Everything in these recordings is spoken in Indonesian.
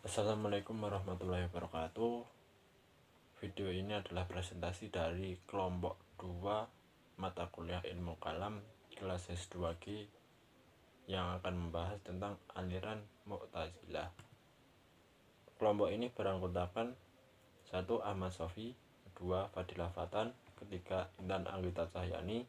Assalamualaikum warahmatullahi wabarakatuh. Video ini adalah presentasi dari kelompok 2 mata kuliah ilmu kalam kelas S2G yang akan membahas tentang aliran Mu'tazilah. Kelompok ini beranggotakan 1. Ahmad Sofi, 2. Fadilah Fatan, 3. Intan Anggita Cahyani,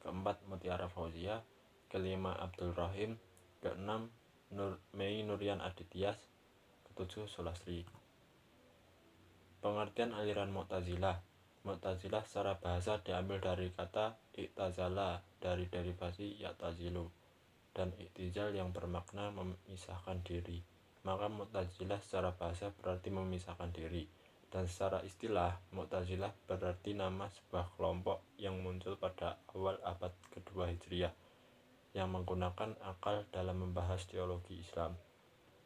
4. Mutiara Fauzia, 5. Abdul Rahim, 6. Mei Nurian Adityas, 7. Sulastri. Pengertian aliran Mu'tazilah. Mu'tazilah secara bahasa diambil dari kata i'tazala dari derivasi ya'tazilu dan i'tizal yang bermakna memisahkan diri. Maka Mu'tazilah secara bahasa berarti memisahkan diri, dan secara istilah Mu'tazilah berarti nama sebuah kelompok yang muncul pada awal abad kedua Hijriah yang menggunakan akal dalam membahas teologi Islam.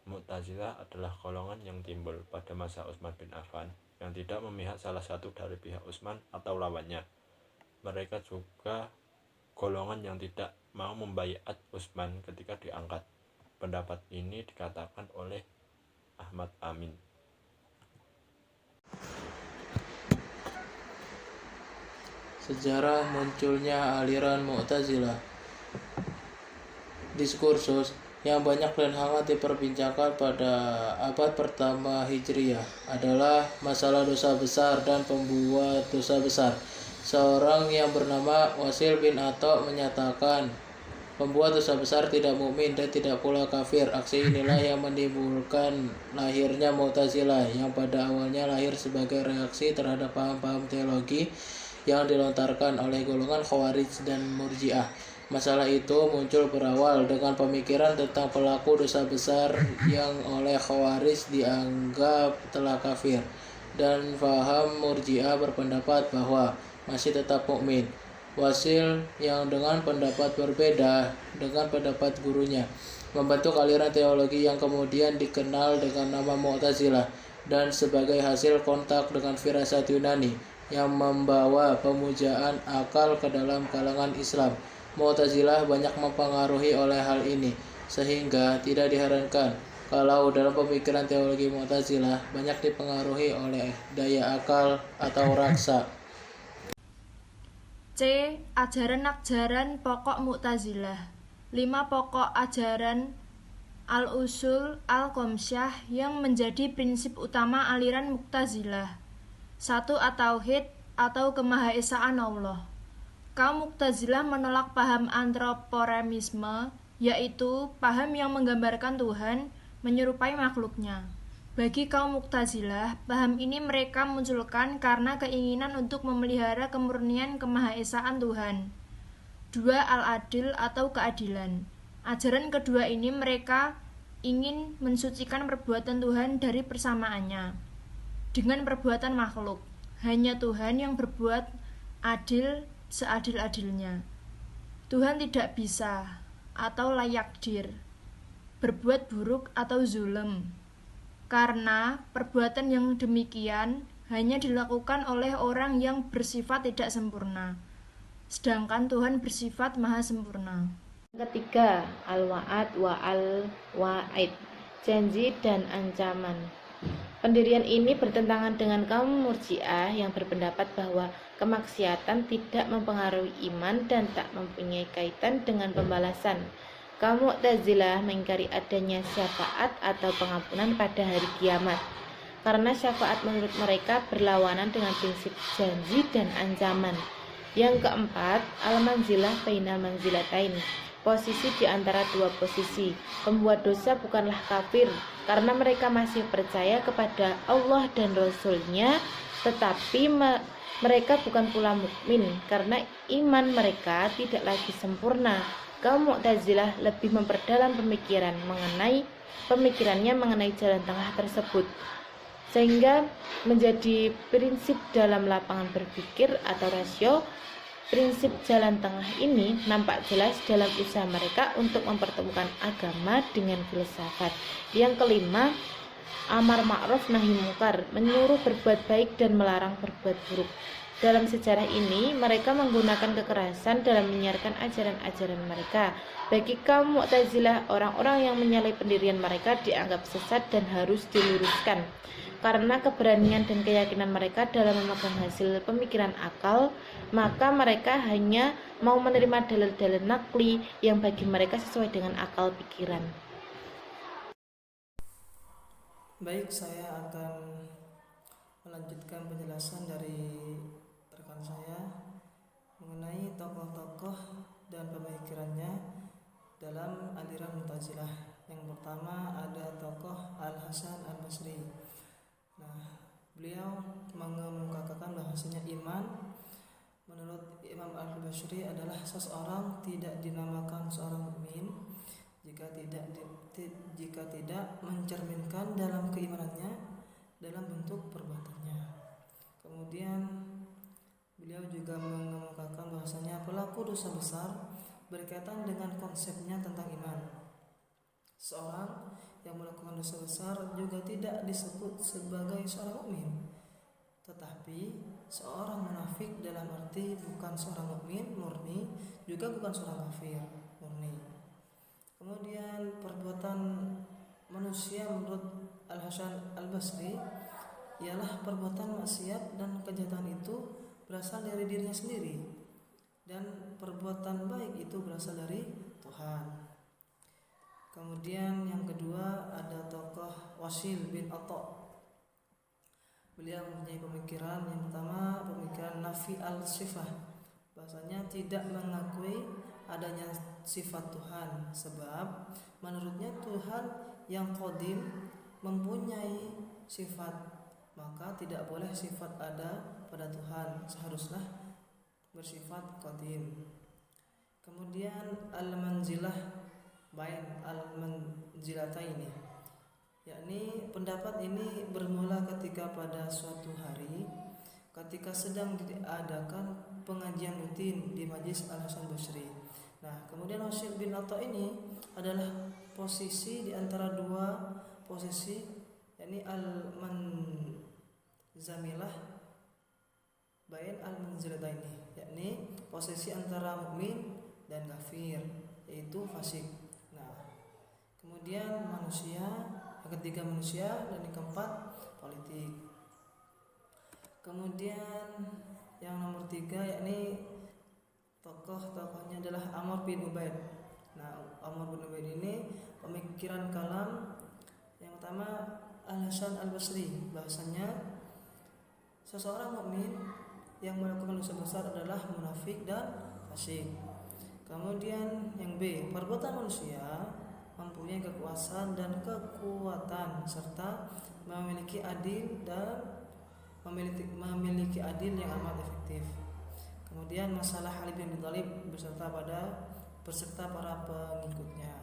Mu'tazilah adalah golongan yang timbul pada masa Utsman bin Affan yang tidak memihak salah satu dari pihak Utsman atau lawannya. Mereka juga golongan yang tidak mau membaiat Utsman ketika diangkat. Pendapat ini dikatakan oleh Ahmad Amin. Sejarah munculnya aliran Mu'tazilah. Diskursus yang banyak dan hangat diperbincangkan pada abad pertama Hijriah adalah masalah dosa besar dan pembuat dosa besar. Seorang yang bernama Wasil bin Atok menyatakan pembuat dosa besar tidak mukmin dan tidak pula kafir. Aksi inilah yang menimbulkan lahirnya Mu'tazilah yang pada awalnya lahir sebagai reaksi terhadap paham-paham teologi yang dilontarkan oleh golongan Khawarij dan Murji'ah. Masalah itu muncul berawal dengan pemikiran tentang pelaku dosa besar yang oleh Khawarij dianggap telah kafir, dan faham Murji'ah berpendapat bahwa masih tetap mukmin. Wasil yang dengan pendapat berbeda dengan pendapat gurunya membentuk aliran teologi yang kemudian dikenal dengan nama Mu'tazilah, dan sebagai hasil kontak dengan firasat Yunani yang membawa pemujaan akal ke dalam kalangan Islam. Mu'tazilah banyak mempengaruhi oleh hal ini, sehingga tidak diherankan kalau dalam pemikiran teologi Mu'tazilah banyak dipengaruhi oleh daya akal atau raksa. C. Ajaran pokok Mu'tazilah. 5 pokok ajaran al-usul al-khamsyah yang menjadi prinsip utama aliran Mu'tazilah. 1. At-tauhid atau kemahaesaan Allah. Kaum Mu'tazilah menolak paham antroporemisme, yaitu paham yang menggambarkan Tuhan menyerupai makhluknya. Bagi kaum Mu'tazilah, paham ini mereka munculkan karena keinginan untuk memelihara kemurnian kemahaesaan Tuhan. 2. Al-adil atau keadilan. Ajaran kedua ini mereka ingin mensucikan perbuatan Tuhan dari persamaannya dengan perbuatan makhluk. Hanya Tuhan yang berbuat adil seadil-adilnya. Tuhan tidak bisa atau layak berbuat buruk atau zulm, karena perbuatan yang demikian hanya dilakukan oleh orang yang bersifat tidak sempurna, sedangkan Tuhan bersifat maha sempurna. Ketiga, al-wa'ad wa al-wa'id, janji dan ancaman. Pendirian ini bertentangan dengan kaum Murji'ah yang berpendapat bahwa kemaksiatan tidak mempengaruhi iman dan tak mempunyai kaitan dengan pembalasan. Kaum Mu'tazilah mengingkari adanya syafaat atau pengampunan pada hari kiamat, karena syafaat menurut mereka berlawanan dengan prinsip janji dan ancaman. Yang keempat, al-manzilah bainal manzilatain, posisi di antara dua posisi. Pembuat dosa bukanlah kafir karena mereka masih percaya kepada Allah dan Rasul-Nya, tetapi mereka bukan pula mukmin karena iman mereka tidak lagi sempurna. Kaum Mu'tazilah lebih memperdalam pemikirannya mengenai jalan tengah tersebut, sehingga menjadi prinsip dalam lapangan berpikir atau rasio. Prinsip jalan tengah ini nampak jelas dalam usaha mereka untuk mempertemukan agama dengan filsafat. Yang kelima, amar ma'ruf nahi mungkar, menyuruh berbuat baik dan melarang berbuat buruk. Dalam sejarah ini, mereka menggunakan kekerasan dalam menyiarkan ajaran-ajaran mereka. Bagi kaum Mu'tazilah, orang-orang yang menyalahi pendirian mereka dianggap sesat dan harus diluruskan. Karena keberanian dan keyakinan mereka dalam memegang hasil pemikiran akal, maka mereka hanya mau menerima dalil-dalil nakli yang bagi mereka sesuai dengan akal pikiran. Baik, saya akan melanjutkan penjelasan dari rekan saya mengenai tokoh-tokoh dan pemikirannya dalam aliran Mu'tazilah. Yang pertama ada tokoh Al-Hasan Al-Basri. Nah, beliau mengemukakan bahwasanya iman menurut Imam Al-Basri adalah seseorang tidak dinamakan seorang mukmin jika tidak mencerminkan dalam keimanannya dalam bentuk perbuatannya. Kemudian beliau juga mengemukakan bahwasanya pelaku dosa besar berkaitan dengan konsepnya tentang iman. Seorang yang melakukan dosa besar juga tidak disebut sebagai seorang mukmin, tetapi seorang munafik dalam arti bukan seorang mukmin murni, juga bukan seorang kafir murni. Kemudian perbuatan manusia menurut Al-Hasan Al-Basri ialah perbuatan maksiat dan kejahatan itu berasal dari dirinya sendiri, dan perbuatan baik itu berasal dari Tuhan. Kemudian yang kedua ada tokoh Wasil bin Atha. Beliau mempunyai pemikiran yang pertama, pemikiran nafi al-sifah, bahasanya tidak mengakui adanya sifat Tuhan, sebab menurutnya Tuhan yang qadim mempunyai sifat, maka tidak boleh sifat ada pada Tuhan, seharusnya bersifat qadim. Kemudian al-manzilah bain al-manzilataini, yakni pendapat ini bermula ketika pada suatu hari ketika sedang diadakan pengajian rutin di Majlis Al-Hasan Basri. Nah, kemudian Wasil bin Atha ini adalah posisi di antara dua posisi, yakni al-manzamilah bain al-manzilataini, yakni posisi antara mukmin dan kafir, yaitu fasik. Nah, kemudian manusia, yang ketiga manusia, dan yang keempat politik. Kemudian yang nomor 3 yakni tokohnya adalah Amr bin Ubaid. Nah, Amr bin Ubaid ini pemikiran kalam yang pertama Al-Hasan Al-Basri, bahasanya seseorang mukmin yang melakukan dosa besar adalah munafik dan fasik. Kemudian yang B, perbuatan manusia mempunyai kekuasaan dan kekuatan serta memiliki adil yang amat efektif. Kemudian masalah Ali bin Abi Thalib beserta para pengikutnya.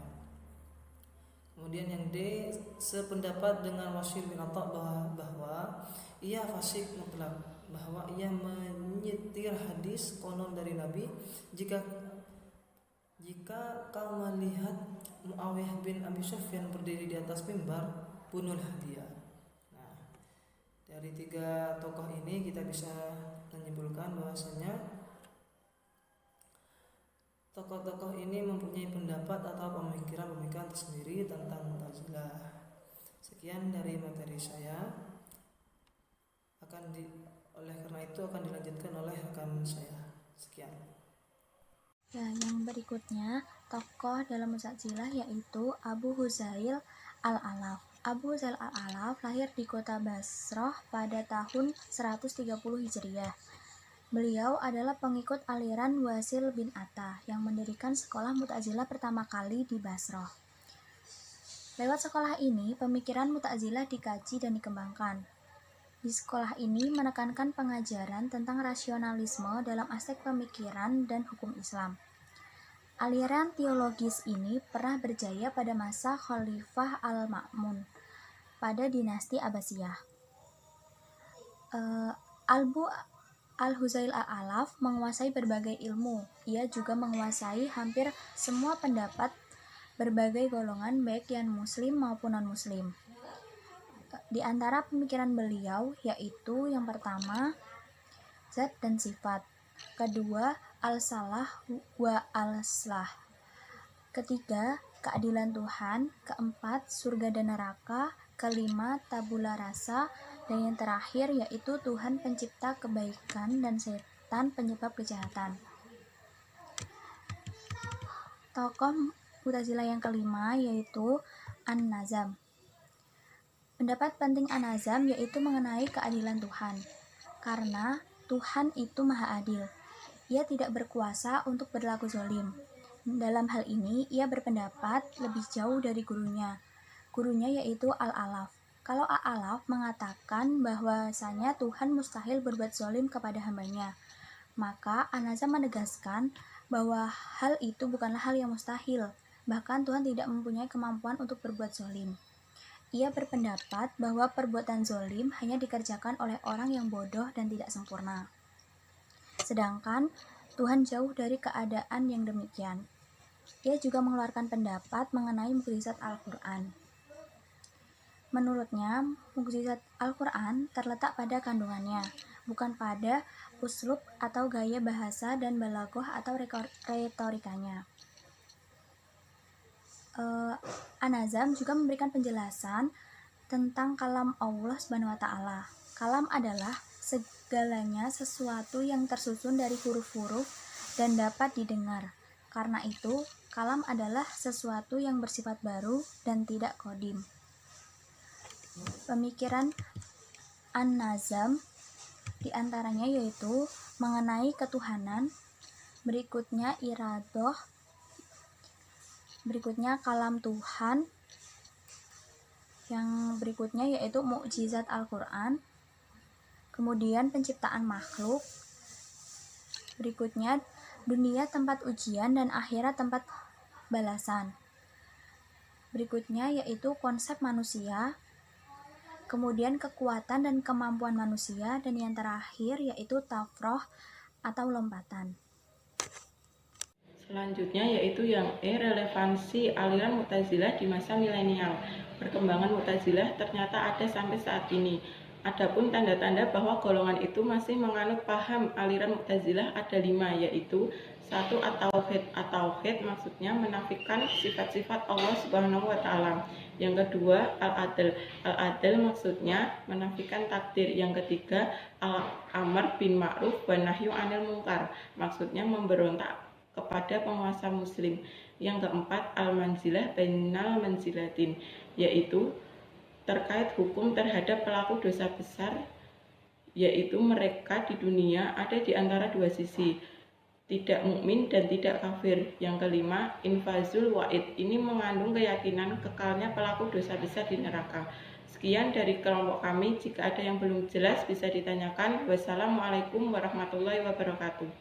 Kemudian yang D, sependapat dengan Wasil bin Atha bahwa ia fasik mutlak, bahwa ia menyetir hadis konon dari Nabi, jika kau melihat Muawiyah bin Abi Sufyan berdiri di atas mimbar, bunuhlah dia. Nah, dari 3 tokoh ini kita bisa menyimpulkan bahwasanya tokoh-tokoh ini mempunyai pendapat atau pemikiran tersendiri tentang Mu'tazilah. Sekian dari materi saya. Oleh karena itu akan dilanjutkan oleh rekan saya. Sekian. Ya, yang berikutnya tokoh dalam Mu'tazilah yaitu Abu Huzail Al-Alaf. Abu Huzail Al-Alaf lahir di kota Basrah pada tahun 130 Hijriah. Beliau adalah pengikut aliran Wasil bin Atha yang mendirikan sekolah Mu'tazilah pertama kali di Basrah. Lewat sekolah ini, pemikiran Mu'tazilah dikaji dan dikembangkan. Di sekolah ini menekankan pengajaran tentang rasionalisme dalam aspek pemikiran dan hukum Islam. Aliran teologis ini pernah berjaya pada masa Khalifah Al-Ma'mun pada dinasti Abbasiyah. Al-Huzail Al-Alaf menguasai berbagai ilmu. Ia juga menguasai hampir semua pendapat berbagai golongan, baik yang muslim maupun non-muslim. Di antara pemikiran beliau yaitu yang pertama, zat dan sifat. Kedua, al-salah wa al-slah. Ketiga, keadilan Tuhan. Keempat, surga dan neraka. Kelima, tabula rasa. Dan yang terakhir yaitu Tuhan pencipta kebaikan dan setan penyebab kejahatan. Tokoh Mu'tazilah yang kelima yaitu An-Nazam. Pendapat penting An-Nazam yaitu mengenai keadilan Tuhan. Karena Tuhan itu maha adil. Ia tidak berkuasa untuk berlaku zalim. Dalam hal ini, ia berpendapat lebih jauh dari gurunya. Gurunya yaitu Al-Alaf. Kalau Al-Alaf mengatakan bahwasanya Tuhan mustahil berbuat zalim kepada hambanya, maka An-Nazam menegaskan bahwa hal itu bukanlah hal yang mustahil. Bahkan Tuhan tidak mempunyai kemampuan untuk berbuat zalim. Ia berpendapat bahwa perbuatan zalim hanya dikerjakan oleh orang yang bodoh dan tidak sempurna. Sedangkan Tuhan jauh dari keadaan yang demikian. Ia juga mengeluarkan pendapat mengenai mukjizat Al-Quran. Menurutnya, mukjizat Al-Quran terletak pada kandungannya, bukan pada uslub atau gaya bahasa dan balaghah atau retorikanya. An-Nazam juga memberikan penjelasan tentang kalam Allah SWT. Kalam adalah segalanya sesuatu yang tersusun dari huruf-huruf dan dapat didengar. Karena itu, kalam adalah sesuatu yang bersifat baru dan tidak qadim. Pemikiran An-Nazam diantaranya yaitu mengenai ketuhanan, berikutnya iradoh, berikutnya kalam Tuhan, yang berikutnya yaitu mukjizat Al-Quran, kemudian penciptaan makhluk, berikutnya dunia tempat ujian dan akhirat tempat balasan, berikutnya yaitu konsep manusia, kemudian kekuatan dan kemampuan manusia, dan yang terakhir yaitu tafroh atau lompatan. Selanjutnya yaitu yang relevansi aliran Mu'tazilah di masa milenial. Perkembangan Mu'tazilah ternyata ada sampai saat ini. Adapun tanda-tanda bahwa golongan itu masih menganut paham aliran Mu'tazilah ada 5, yaitu 1. At-Tauhid maksudnya menafikan sifat-sifat Allah Subhanahu wa Ta'ala. Yang kedua, Al-Adl. Al-Adl maksudnya menafikan takdir. Yang ketiga, Al-Amr bin Ma'ruf wa Nahyu 'anil Munkar, maksudnya memberontak kepada penguasa muslim. Yang keempat, Al-Manzilah bainal manzilatin, yaitu terkait hukum terhadap pelaku dosa besar, yaitu mereka di dunia ada di antara dua sisi, tidak mukmin dan tidak kafir. Yang kelima, infazul wa'id, ini mengandung keyakinan kekalnya pelaku dosa besar di neraka. Sekian dari kelompok kami. Jika ada yang belum jelas bisa ditanyakan. Wassalamualaikum warahmatullahi wabarakatuh.